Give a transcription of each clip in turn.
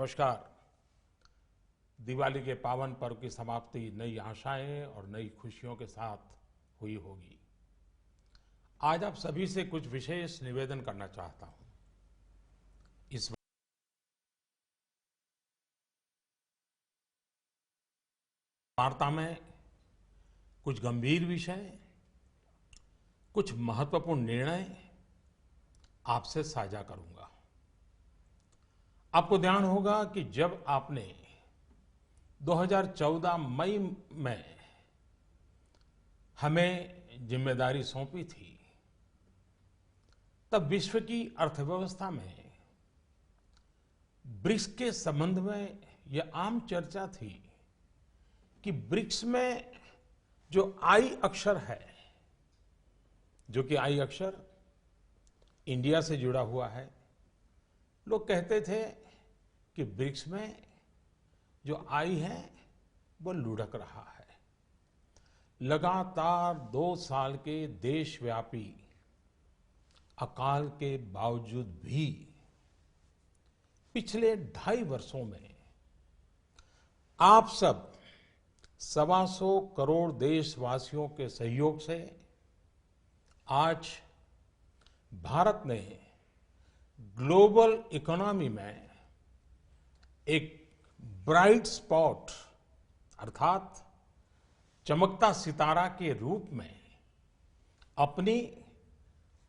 नमस्कार। दिवाली के पावन पर्व की समाप्ति नई आशाएं और नई खुशियों के साथ हुई होगी। आज आप सभी से कुछ विशेष निवेदन करना चाहता हूं। इस वार्ता में कुछ गंभीर विषय, कुछ महत्वपूर्ण निर्णय आपसे साझा करूंगा। आपको ध्यान होगा कि जब आपने 2014 मई में हमें जिम्मेदारी सौंपी थी, तब विश्व की अर्थव्यवस्था में ब्रिक्स के संबंध में यह आम चर्चा थी कि ब्रिक्स में जो आई अक्षर है, जो कि आई अक्षर इंडिया से जुड़ा हुआ है, लोग कहते थे कि ब्रिक्स में जो आई है वो लुढ़क रहा है। लगातार 2 साल के देशव्यापी अकाल के बावजूद भी पिछले 2.5 वर्षों में आप सब 125 करोड़ देशवासियों के सहयोग से आज भारत ने ग्लोबल इकोनॉमी में एक ब्राइट स्पॉट अर्थात चमकता सितारा के रूप में अपनी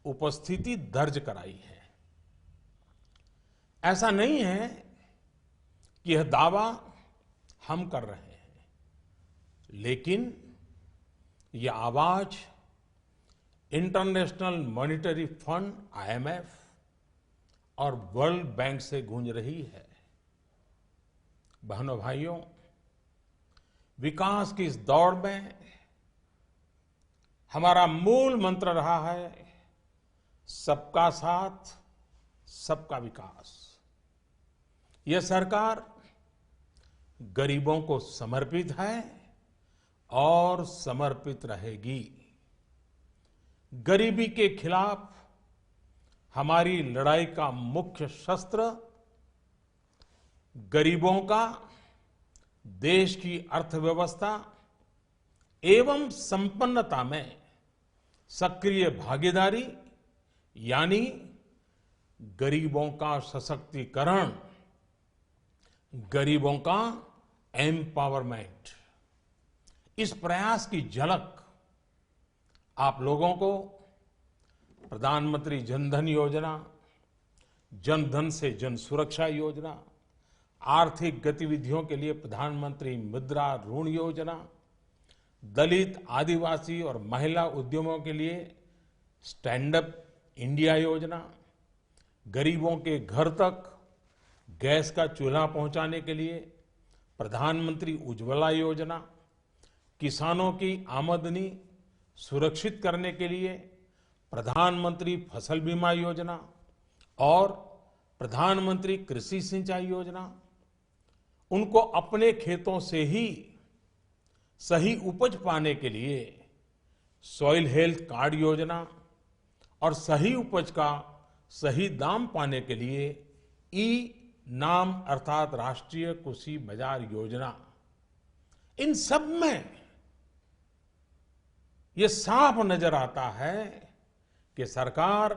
उपस्थिति दर्ज कराई है। ऐसा नहीं है कि यह दावा हम कर रहे हैं, लेकिन यह आवाज इंटरनेशनल मॉनिटरी फंड IMF और वर्ल्ड बैंक से गूंज रही है। बहनों भाइयों, विकास की इस दौड़ में हमारा मूल मंत्र रहा है सबका साथ, सबका विकास। यह सरकार गरीबों को समर्पित है और समर्पित रहेगी। गरीबी के खिलाफ हमारी लड़ाई का मुख्य शस्त्र गरीबों का देश की अर्थव्यवस्था एवं संपन्नता में सक्रिय भागीदारी यानी गरीबों का सशक्तिकरण, गरीबों का एम्पावरमेंट। इस प्रयास की झलक आप लोगों को प्रधानमंत्री जनधन योजना, जनधन से जन सुरक्षा योजना, आर्थिक गतिविधियों के लिए प्रधानमंत्री मुद्रा ऋण योजना, दलित, आदिवासी और महिला उद्यमों के लिए स्टैंड अप इंडिया योजना, गरीबों के घर तक गैस का चूल्हा पहुंचाने के लिए प्रधानमंत्री उज्ज्वला योजना, किसानों की आमदनी सुरक्षित करने के लिए प्रधानमंत्री फसल बीमा योजना और प्रधानमंत्री कृषि सिंचाई योजना, उनको अपने खेतों से ही सही उपज पाने के लिए सॉइल हेल्थ कार्ड योजना और सही उपज का सही दाम पाने के लिए नाम अर्थात राष्ट्रीय कृषि बाजार योजना। इन सब में ये साफ नजर आता है कि सरकार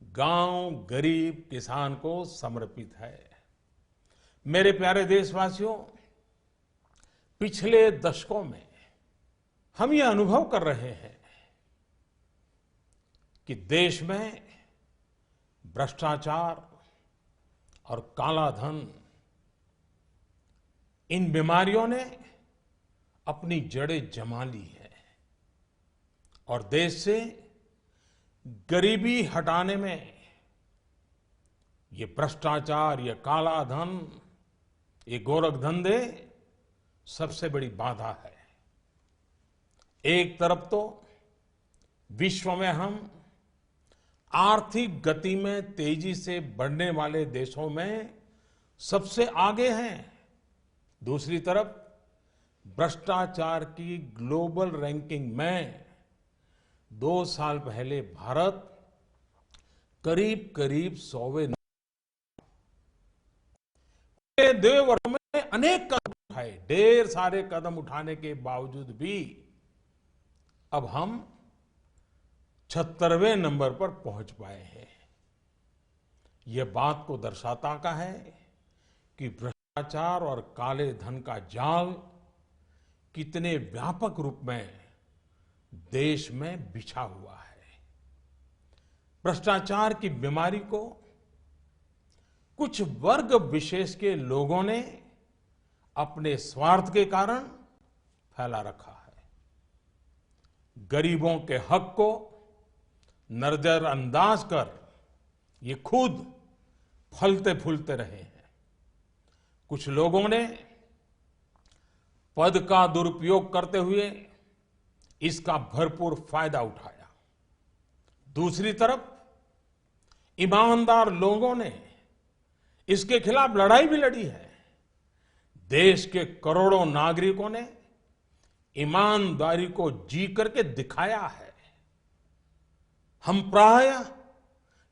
गांव, गरीब, किसान को समर्पित है। मेरे प्यारे देशवासियों, पिछले दशकों में हम ये अनुभव कर रहे हैं कि देश में भ्रष्टाचार और काला धन, इन बीमारियों ने अपनी जड़ें जमा ली है और देश से गरीबी हटाने में ये भ्रष्टाचार, ये काला धन, ये गोरखधंधे सबसे बड़ी बाधा है। एक तरफ तो विश्व में हम आर्थिक गति में तेजी से बढ़ने वाले देशों में सबसे आगे हैं, दूसरी तरफ भ्रष्टाचार की ग्लोबल रैंकिंग में 2 साल पहले भारत करीब करीब 100वें 2 वर्षों में अनेक कदम उठाए, ढेर सारे कदम उठाने के बावजूद भी अब हम 76वें नंबर पर पहुंच पाए हैं। यह बात को दर्शाता का है कि भ्रष्टाचार और काले धन का जाल कितने व्यापक रूप में देश में बिछा हुआ है। भ्रष्टाचार की बीमारी को कुछ वर्ग विशेष के लोगों ने अपने स्वार्थ के कारण फैला रखा है। गरीबों के हक को नजरअंदाज कर ये खुद फलते फूलते रहे हैं। कुछ लोगों ने पद का दुरुपयोग करते हुए इसका भरपूर फायदा उठाया। दूसरी तरफ ईमानदार लोगों ने इसके खिलाफ लड़ाई भी लड़ी है। देश के करोड़ों नागरिकों ने ईमानदारी को जी करके दिखाया है। हम प्रायः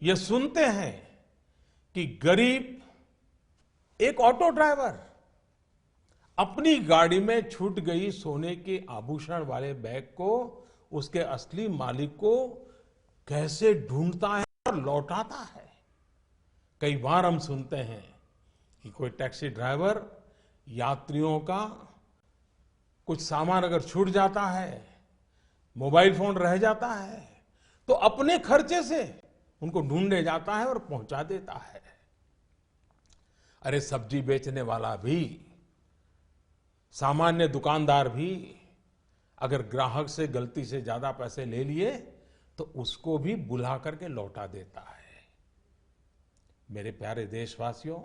यह सुनते हैं कि गरीब एक ऑटो ड्राइवर अपनी गाड़ी में छूट गई सोने के आभूषण वाले बैग को उसके असली मालिक को कैसे ढूंढता है और लौटाता है। कई बार हम सुनते हैं कि कोई टैक्सी ड्राइवर यात्रियों का कुछ सामान अगर छूट जाता है, मोबाइल फोन रह जाता है, तो अपने खर्चे से उनको ढूंढने जाता है और पहुंचा देता है। अरे सब्जी बेचने वाला भी, सामान्य दुकानदार भी अगर ग्राहक से गलती से ज्यादा पैसे ले लिए तो उसको भी बुला करके लौटा देता है। मेरे प्यारे देशवासियों,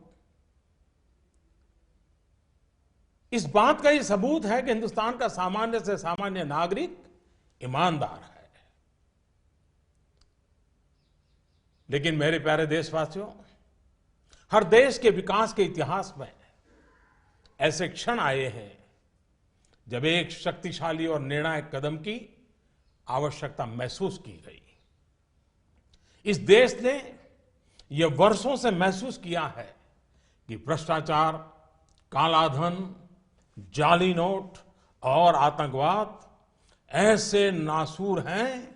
इस बात का ये सबूत है कि हिंदुस्तान का सामान्य से सामान्य नागरिक ईमानदार है। लेकिन मेरे प्यारे देशवासियों, हर देश के विकास के इतिहास में ऐसे क्षण आए हैं जब एक शक्तिशाली और निर्णायक कदम की आवश्यकता महसूस की गई। इस देश ने यह वर्षों से महसूस किया है कि भ्रष्टाचार, कालाधन, जाली नोट और आतंकवाद ऐसे नासूर हैं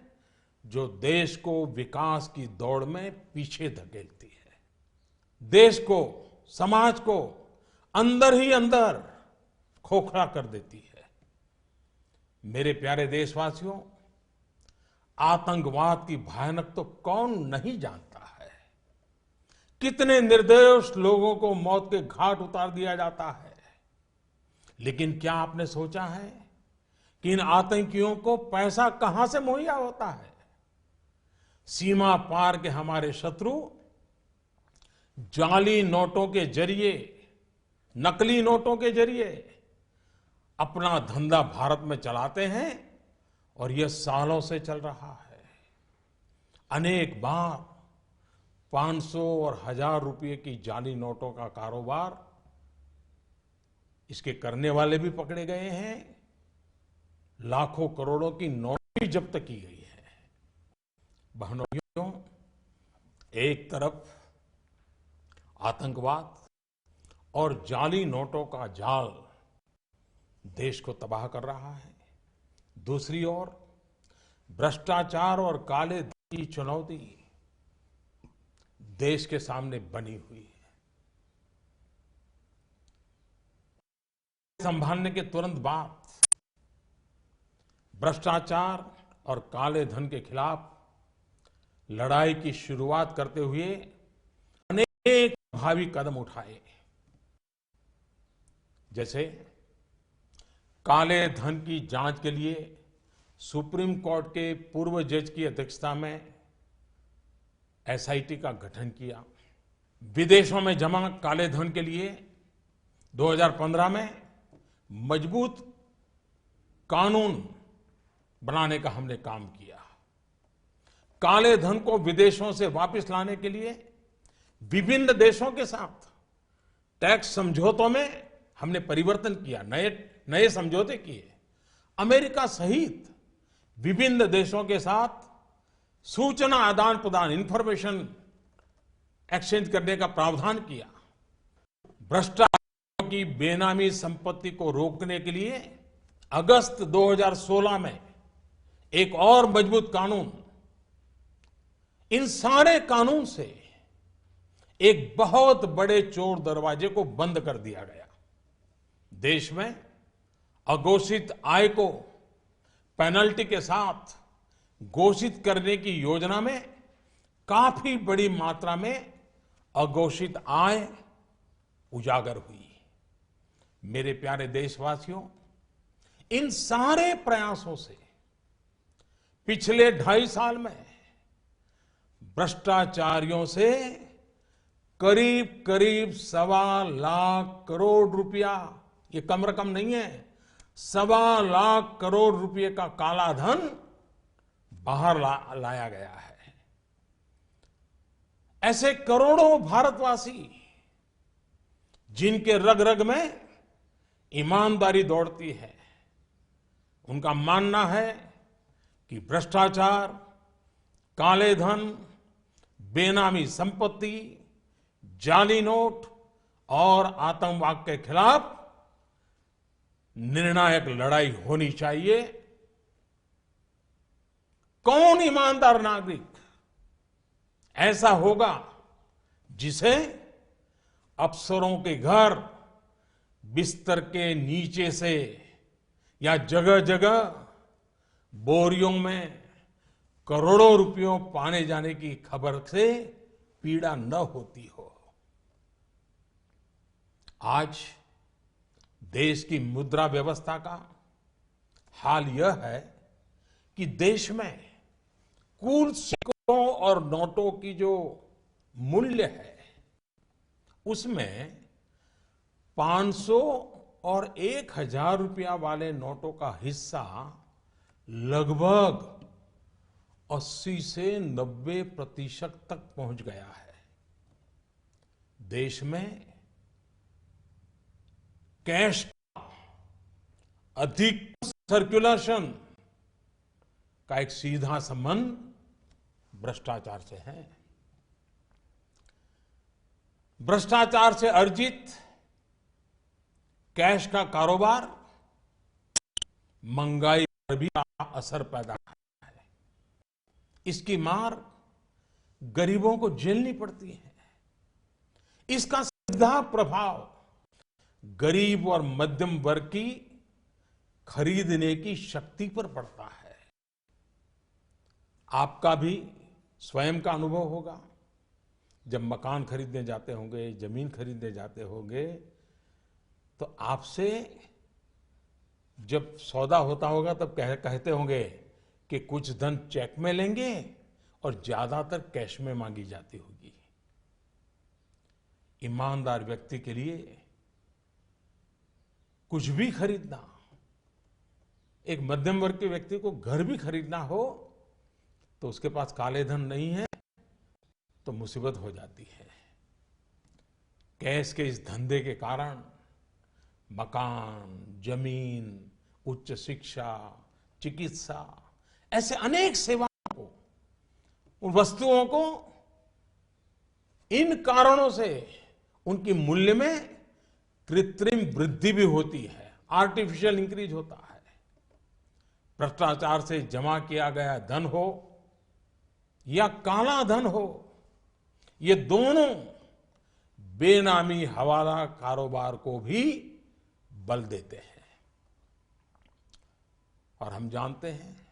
जो देश को विकास की दौड़ में पीछे धकेलती है, देश को, समाज को अंदर ही अंदर खोखला कर देती है। मेरे प्यारे देशवासियों, आतंकवाद की भयानक तो कौन नहीं जानता है। कितने निर्दोष लोगों को मौत के घाट उतार दिया जाता है। लेकिन क्या आपने सोचा है कि इन आतंकियों को पैसा कहां से मुहैया होता है? सीमा पार के हमारे शत्रु जाली नोटों के जरिए, नकली नोटों के जरिए अपना धंधा भारत में चलाते हैं और यह सालों से चल रहा है। अनेक बार 500 और 1000 रुपए की जाली नोटों का कारोबार इसके करने वाले भी पकड़े गए हैं। लाखों करोड़ों की नोट भी जब्त की गई है। बहनों, एक तरफ आतंकवाद और जाली नोटों का जाल देश को तबाह कर रहा है, दूसरी ओर भ्रष्टाचार और काले धन की चुनौती देश के सामने बनी हुई है। संभालने के तुरंत बाद भ्रष्टाचार और काले धन के खिलाफ लड़ाई की शुरुआत करते हुए अनेक प्रभावी कदम उठाए। जैसे काले धन की जांच के लिए सुप्रीम कोर्ट के पूर्व जज की अध्यक्षता में एसआईटी का गठन किया। विदेशों में जमा काले धन के लिए 2015 में मजबूत कानून बनाने का हमने काम किया। काले धन को विदेशों से वापस लाने के लिए विभिन्न देशों के साथ टैक्स समझौतों में हमने परिवर्तन किया, नए समझौते किए। अमेरिका सहित विभिन्न देशों के साथ सूचना आदान प्रदान, इंफॉर्मेशन एक्सचेंज करने का प्रावधान किया। भ्रष्टाचार की बेनामी संपत्ति को रोकने के लिए अगस्त 2016 में एक और मजबूत कानून, इन सारे कानून से एक बहुत बड़े चोर दरवाजे को बंद कर दिया गया। देश में अघोषित आय को पेनल्टी के साथ घोषित करने की योजना में काफी बड़ी मात्रा में अघोषित आय उजागर हुई। मेरे प्यारे देशवासियों, इन सारे प्रयासों से पिछले 2.5 साल में भ्रष्टाचारियों से करीब करीब 1.25 लाख करोड़ रुपया, ये कम रकम नहीं है, 1.25 लाख करोड़ रुपए का काला धन बाहर लाया गया है। ऐसे करोड़ों भारतवासी जिनके रग रग में ईमानदारी दौड़ती है, उनका मानना है कि भ्रष्टाचार, काले धन, बेनामी संपत्ति, जाली नोट और आतंकवाद के खिलाफ निर्णायक लड़ाई होनी चाहिए। कौन ईमानदार नागरिक ऐसा होगा जिसे अफसरों के घर बिस्तर के नीचे से या जगह जगह बोरियों में करोड़ों रुपयों पाने जाने की खबर से पीड़ा न होती हो। आज देश की मुद्रा व्यवस्था का हाल यह है कि देश में कुल सिक्कों और नोटों की जो मूल्य है, उसमें 500 और 1000 रुपया वाले नोटों का हिस्सा लगभग 80 से 90% तक पहुंच गया है। देश में कैश का अधिक सर्कुलेशन का एक सीधा संबंध भ्रष्टाचार से है। भ्रष्टाचार से अर्जित कैश का कारोबार महंगाई पर भी असर पैदा करता है। इसकी मार गरीबों को झेलनी पड़ती है। इसका सीधा प्रभाव गरीब और मध्यम वर्ग की खरीदने की शक्ति पर पड़ता है। आपका भी स्वयं का अनुभव होगा। जब मकान खरीदने जाते होंगे, जमीन खरीदने जाते होंगे, तो आपसे जब सौदा होता होगा तब कहते होंगे कि कुछ धन चेक में लेंगे और ज्यादातर कैश में मांगी जाती होगी। ईमानदार व्यक्ति के लिए कुछ भी खरीदना, एक मध्यम वर्ग के व्यक्ति को घर भी खरीदना हो तो उसके पास काले धन नहीं है तो मुसीबत हो जाती है। कैश के इस धंधे के कारण मकान, जमीन, उच्च शिक्षा, चिकित्सा, ऐसे अनेक सेवाओं को, उन वस्तुओं को इन कारणों से उनकी मूल्य में कृत्रिम वृद्धि भी होती है, आर्टिफिशियल इंक्रीज होता है। भ्रष्टाचार से जमा किया गया धन हो या काला धन हो, ये दोनों बेनामी हवाला कारोबार को भी बल देते हैं। और हम जानते हैं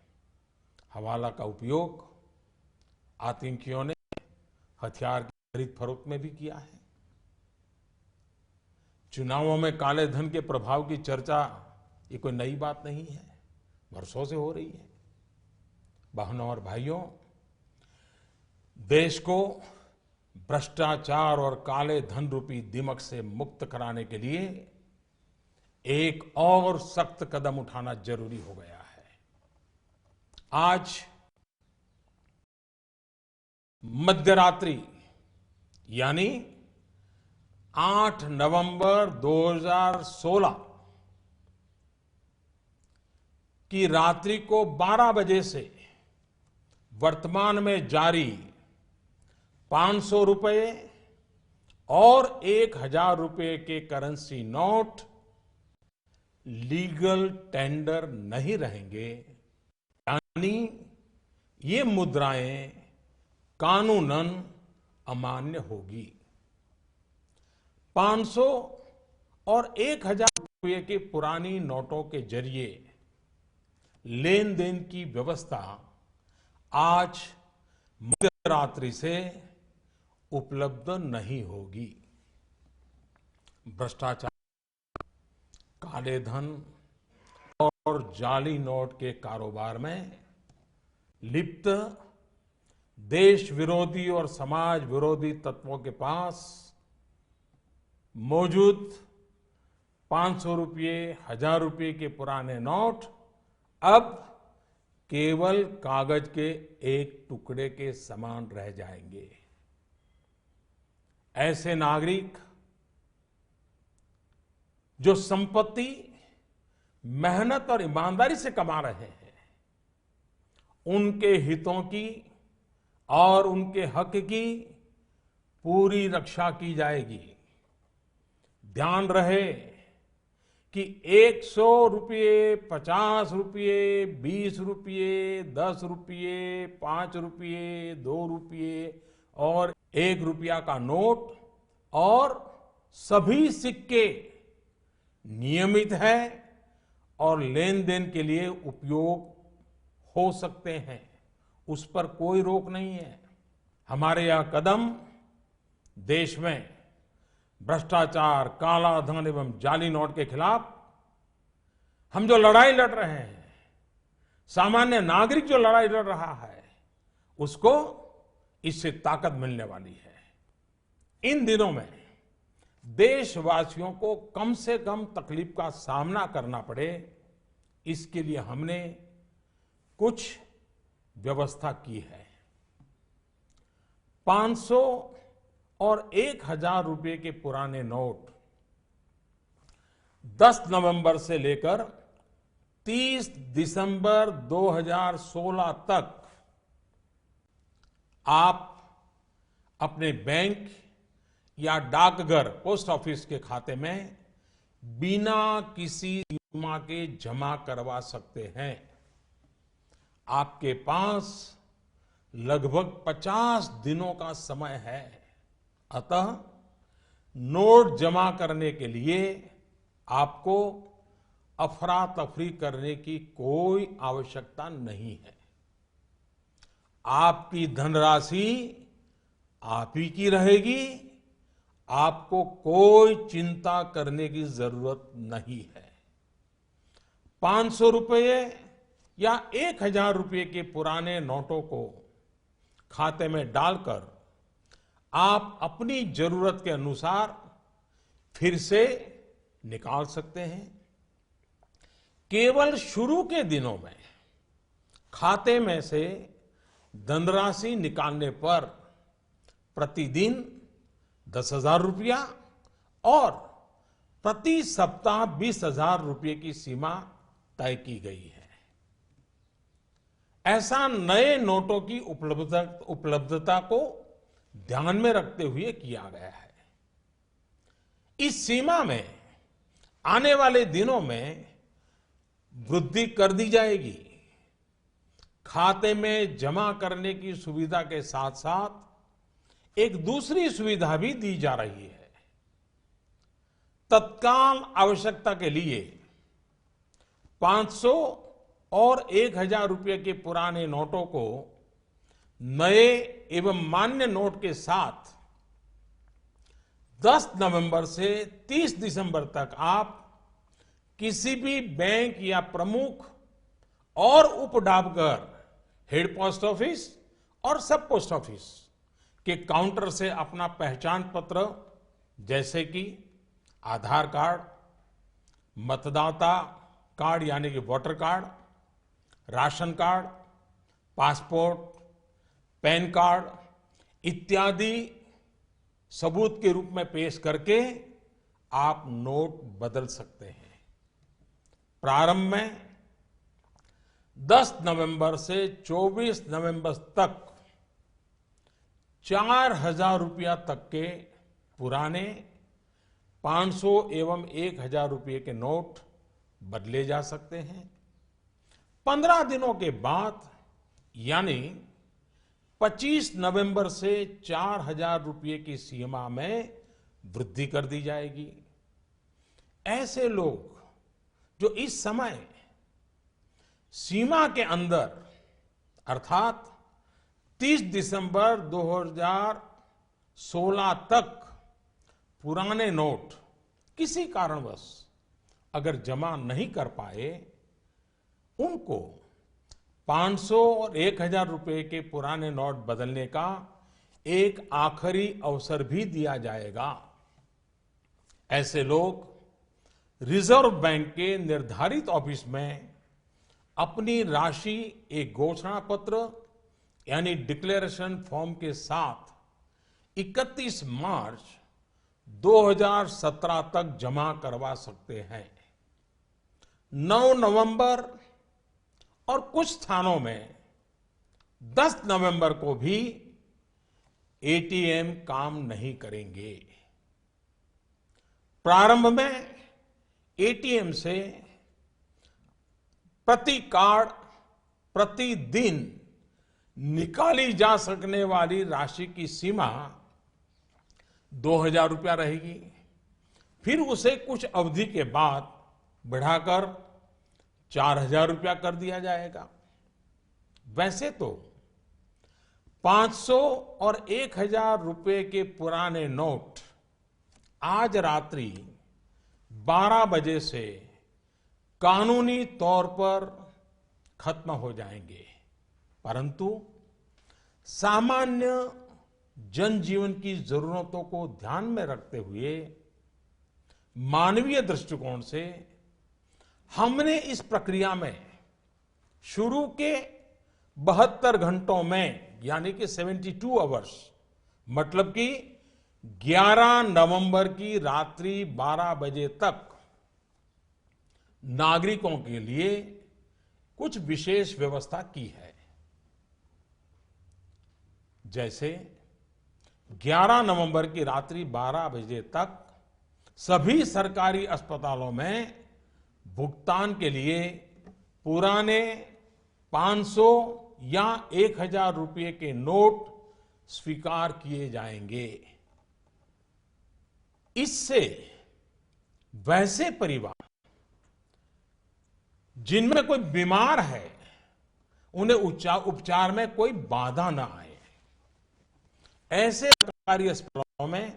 हवाला का उपयोग आतंकियों ने हथियार की खरीद फरोख्त में भी किया है। चुनावों में काले धन के प्रभाव की चर्चा ये कोई नई बात नहीं है, वर्षों से हो रही है। बहनों और भाइयों, देश को भ्रष्टाचार और काले धन रूपी दिमक से मुक्त कराने के लिए एक और सख्त कदम उठाना जरूरी हो गया है। आज मध्यरात्रि यानी 8 नवंबर 2016 की रात्रि को 12 बजे से वर्तमान में जारी 500 रुपए और 1,000 रुपए के करेंसी नोट लीगल टेंडर नहीं रहेंगे, यानी ये मुद्राएं कानूनन अमान्य होगी। 500 और 1,000 रुपए के पुरानी नोटों के जरिए लेन देन की व्यवस्था आज मध्यरात्रि से उपलब्ध नहीं होगी। भ्रष्टाचार, काले धन और जाली नोट के कारोबार में लिप्त देश विरोधी और समाज विरोधी तत्वों के पास मौजूद 500 रुपये, 1,000 रुपये के पुराने नोट अब केवल कागज के एक टुकड़े के समान रह जाएंगे। ऐसे नागरिक जो संपत्ति मेहनत और ईमानदारी से कमा रहे हैं, उनके हितों की और उनके हक की पूरी रक्षा की जाएगी। ध्यान रहे कि 100 रुपये, 50 रुपये, 20 रुपये, 10 रुपये, 5 रुपये, 2 रुपये और 1 रुपया का नोट और सभी सिक्के नियमित है और लेन देन के लिए उपयोग हो सकते हैं, उस पर कोई रोक नहीं है। हमारे यह कदम देश में भ्रष्टाचार, काला धन एवं जाली नोट के खिलाफ हम जो लड़ाई लड़ रहे हैं, सामान्य नागरिक जो लड़ाई लड़ रहा है, उसको इससे ताकत मिलने वाली है। इन दिनों में देशवासियों को कम से कम तकलीफ का सामना करना पड़े, इसके लिए हमने कुछ व्यवस्था की है। 500 और 1,000 रुपये के पुराने नोट 10 नवंबर से लेकर 30 दिसंबर 2016 तक आप अपने बैंक या डाकघर, पोस्ट ऑफिस के खाते में बिना किसी सीमा के जमा करवा सकते हैं। आपके पास लगभग 50 दिनों का समय है। अतः नोट जमा करने के लिए आपको अफरा तफरी करने की कोई आवश्यकता नहीं है। आपकी धनराशि आप ही की रहेगी, आपको कोई चिंता करने की जरूरत नहीं है। 500 रुपये या 1,000 रुपये के पुराने नोटों को खाते में डालकर आप अपनी जरूरत के अनुसार फिर से निकाल सकते हैं। केवल शुरू के दिनों में खाते में से धनराशि निकालने पर प्रतिदिन 10,000 रुपया और प्रति सप्ताह 20,000 रुपये की सीमा तय की गई है। ऐसा नए नोटों की उपलब्धता को ध्यान में रखते हुए किया गया है। इस सीमा में आने वाले दिनों में वृद्धि कर दी जाएगी। खाते में जमा करने की सुविधा के साथ साथ एक दूसरी सुविधा भी दी जा रही है। तत्काल आवश्यकता के लिए 500 और 1,000 रुपये के पुराने नोटों को नए एवं मान्य नोट के साथ 10 नवंबर से 30 दिसंबर तक आप किसी भी बैंक या प्रमुख और उप डाकघर, हेड पोस्ट ऑफिस और सब पोस्ट ऑफिस के काउंटर से अपना पहचान पत्र जैसे कि आधार कार्ड, मतदाता कार्ड यानी कि voter card, ration card, passport, pan card इत्यादि सबूत के रूप में पेश करके आप नोट बदल सकते हैं। प्रारंभ में 10 नवंबर से 24 नवंबर तक 4,000 रुपया तक के पुराने 500 एवं 1000 रुपये के नोट बदले जा सकते हैं। 15 दिनों के बाद यानी 25 नवंबर से 4000 रुपये की सीमा में वृद्धि कर दी जाएगी। ऐसे लोग जो इस समय सीमा के अंदर अर्थात 30 दिसंबर 2016 तक पुराने नोट किसी कारणवश अगर जमा नहीं कर पाए, उनको 500 और 1000 रुपए के पुराने नोट बदलने का एक आखिरी अवसर भी दिया जाएगा। ऐसे लोग रिजर्व बैंक के निर्धारित ऑफिस में अपनी राशि एक घोषणा पत्र यानी डिक्लेरेशन फॉर्म के साथ 31 मार्च 2017 तक जमा करवा सकते हैं। 9 नवंबर और कुछ स्थानों में 10 नवंबर को भी एटीएम काम नहीं करेंगे। प्रारंभ में एटीएम से प्रति कार्ड प्रतिदिन निकाली जा सकने वाली राशि की सीमा 2000 रुपया रहेगी। फिर उसे कुछ अवधि के बाद बढ़ाकर 4000 रुपया कर दिया जाएगा। वैसे तो 500 और 1000 रुपए के पुराने नोट आज रात्रि 12 बजे से कानूनी तौर पर खत्म हो जाएंगे, परंतु सामान्य जनजीवन की जरूरतों को ध्यान में रखते हुए मानवीय दृष्टिकोण से हमने इस प्रक्रिया में शुरू के 72 घंटों में यानी कि 72 आवर्स मतलब कि 11 नवंबर की रात्रि 12 बजे तक नागरिकों के लिए कुछ विशेष व्यवस्था की है। जैसे 11 नवंबर की रात्रि 12 बजे तक सभी सरकारी अस्पतालों में भुगतान के लिए पुराने 500 या 1000 रुपये के नोट स्वीकार किए जाएंगे। इससे वैसे परिवार जिनमें कोई बीमार है उन्हें उपचार में कोई बाधा ना आए। ऐसे सरकारी अस्पतालों में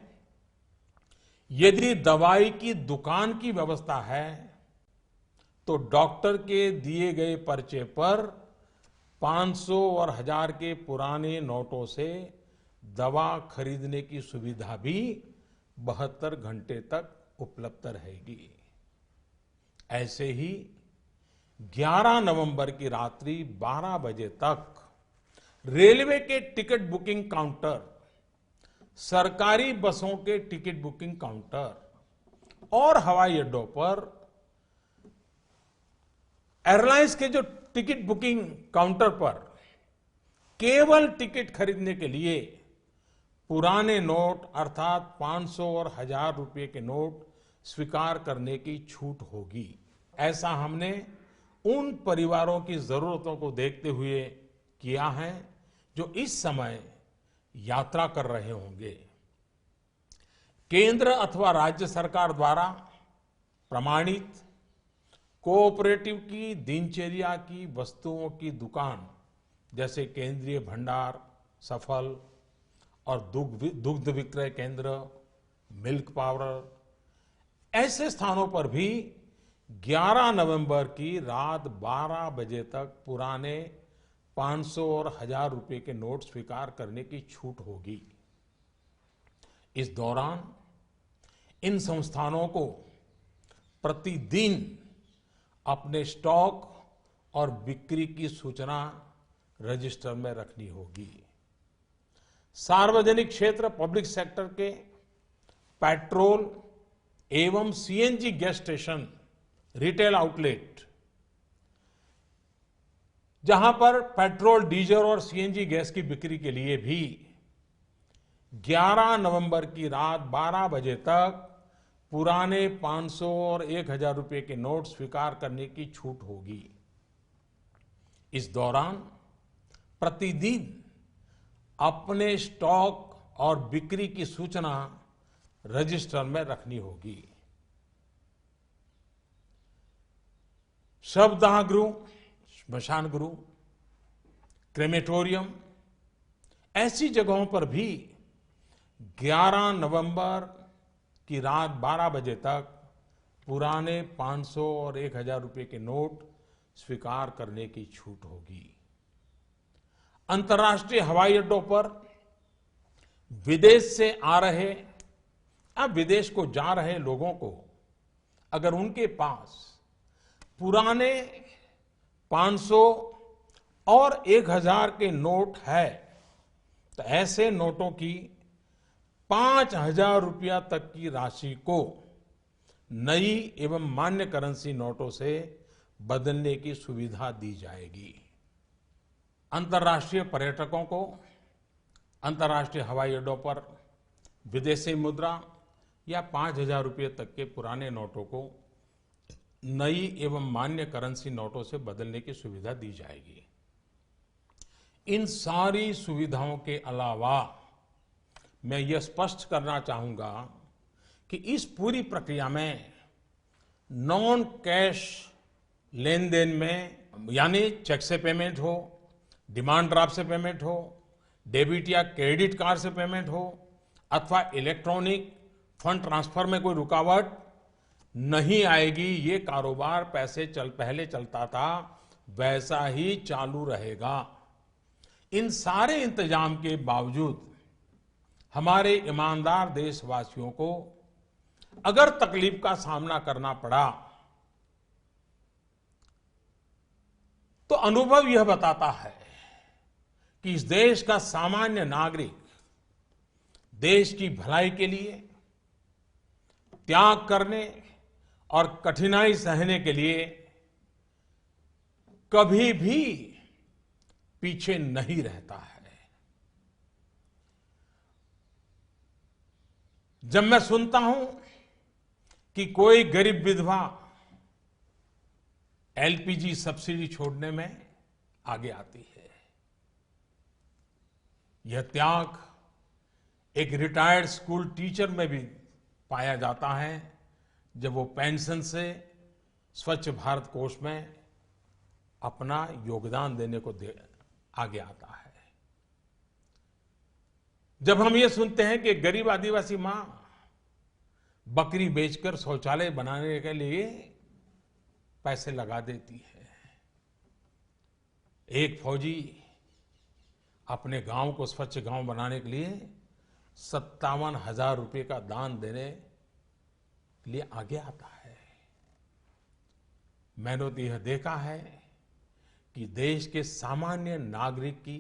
यदि दवाई की दुकान की व्यवस्था है तो डॉक्टर के दिए गए पर्चे पर 500 और 1000 के पुराने नोटों से दवा खरीदने की सुविधा भी 72 घंटे तक उपलब्ध रहेगी। ऐसे ही 11 नवंबर की रात्रि 12 बजे तक रेलवे के टिकट बुकिंग काउंटर, सरकारी बसों के टिकट बुकिंग काउंटर और हवाई अड्डों पर एयरलाइंस के जो टिकट बुकिंग काउंटर पर केवल टिकट खरीदने के लिए पुराने नोट अर्थात 500 और 1000 रुपये के नोट स्वीकार करने की छूट होगी। ऐसा हमने उन परिवारों की जरूरतों को देखते हुए किया है जो इस समय यात्रा कर रहे होंगे। केंद्र अथवा राज्य सरकार द्वारा प्रमाणित कोऑपरेटिव की दिनचर्या की वस्तुओं की दुकान जैसे केंद्रीय भंडार, सफल और दुग्ध विक्रय केंद्र, मिल्क पाउडर, ऐसे स्थानों पर भी 11 नवंबर की रात 12 बजे तक पुराने 500 और 1000 रुपये के नोट स्वीकार करने की छूट होगी। इस दौरान इन संस्थानों को प्रतिदिन अपने स्टॉक और बिक्री की सूचना रजिस्टर में रखनी होगी। सार्वजनिक क्षेत्र पब्लिक सेक्टर के पेट्रोल एवं CNG gas station, retail outlet, जहां पर पेट्रोल, डीजल और सीएनजी गैस की बिक्री के लिए भी 11 नवंबर की रात 12 बजे तक पुराने 500 और 1000 रुपए के नोट स्वीकार करने की छूट होगी। इस दौरान प्रतिदिन अपने स्टॉक और बिक्री की सूचना रजिस्टर में रखनी होगी। शवदाह गृह, श्मशान गृह, क्रेमेटोरियम, ऐसी जगहों पर भी 11 नवंबर की रात 12 बजे तक पुराने 500 और 1000 रुपए के नोट स्वीकार करने की छूट होगी। अंतर्राष्ट्रीय हवाई अड्डों पर विदेश से आ रहे या विदेश को जा रहे लोगों को अगर उनके पास पुराने 500 और 1000 के नोट है तो ऐसे नोटों की 5000 रुपया तक की राशि को नई एवं मान्य करेंसी नोटों से बदलने की सुविधा दी जाएगी। अंतर्राष्ट्रीय पर्यटकों को अंतर्राष्ट्रीय हवाई अड्डों पर विदेशी मुद्रा या 5000 रुपये तक के पुराने नोटों को नई एवं मान्य करेंसी नोटों से बदलने की सुविधा दी जाएगी। इन सारी सुविधाओं के अलावा मैं यह स्पष्ट करना चाहूंगा कि इस पूरी प्रक्रिया में नॉन कैश लेन देन में यानी चेक से पेमेंट हो, डिमांड ड्राफ्ट से पेमेंट हो, डेबिट या क्रेडिट कार्ड से पेमेंट हो अथवा इलेक्ट्रॉनिक फंड ट्रांसफर में कोई रुकावट नहीं आएगी। ये कारोबार पहले चलता था वैसा ही चालू रहेगा। इन सारे इंतजाम के बावजूद हमारे ईमानदार देशवासियों को अगर तकलीफ का सामना करना पड़ा तो अनुभव यह बताता है कि इस देश का सामान्य नागरिक देश की भलाई के लिए त्याग करने और कठिनाई सहने के लिए कभी भी पीछे नहीं रहता है। जब मैं सुनता हूं कि कोई गरीब विधवा एलपीजी सब्सिडी छोड़ने में आगे आती है, यह त्याग एक रिटायर्ड स्कूल टीचर में भी पाया जाता है जब वो पेंशन से स्वच्छ भारत कोष में अपना योगदान देने को आगे आता है। जब हम ये सुनते हैं कि गरीब आदिवासी मां बकरी बेचकर शौचालय बनाने के लिए पैसे लगा देती है, एक फौजी अपने गांव को स्वच्छ गांव बनाने के लिए 57,000 रुपए का दान देने के लिए आगे आता है। मैंने तो यह देखा है कि देश के सामान्य नागरिक की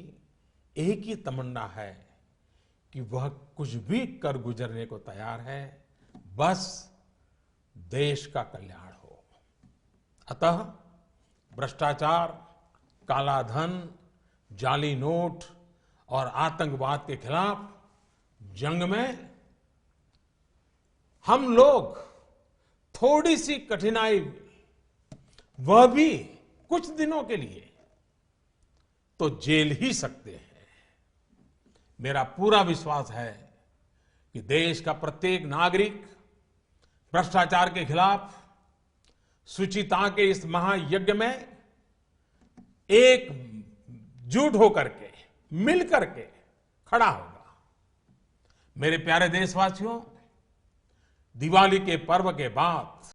एक ही तमन्ना है कि वह कुछ भी कर गुजरने को तैयार है, बस देश का कल्याण हो। अतः भ्रष्टाचार, काला धन, जाली नोट और आतंकवाद के खिलाफ जंग में हम लोग थोड़ी सी कठिनाई, वह भी कुछ दिनों के लिए, तो झेल ही सकते हैं। मेरा पूरा विश्वास है कि देश का प्रत्येक नागरिक भ्रष्टाचार के खिलाफ शुचिता के इस महायज्ञ में एकजुट होकर के, मिल करके खड़ा होगा। मेरे प्यारे देशवासियों, दिवाली के पर्व के बाद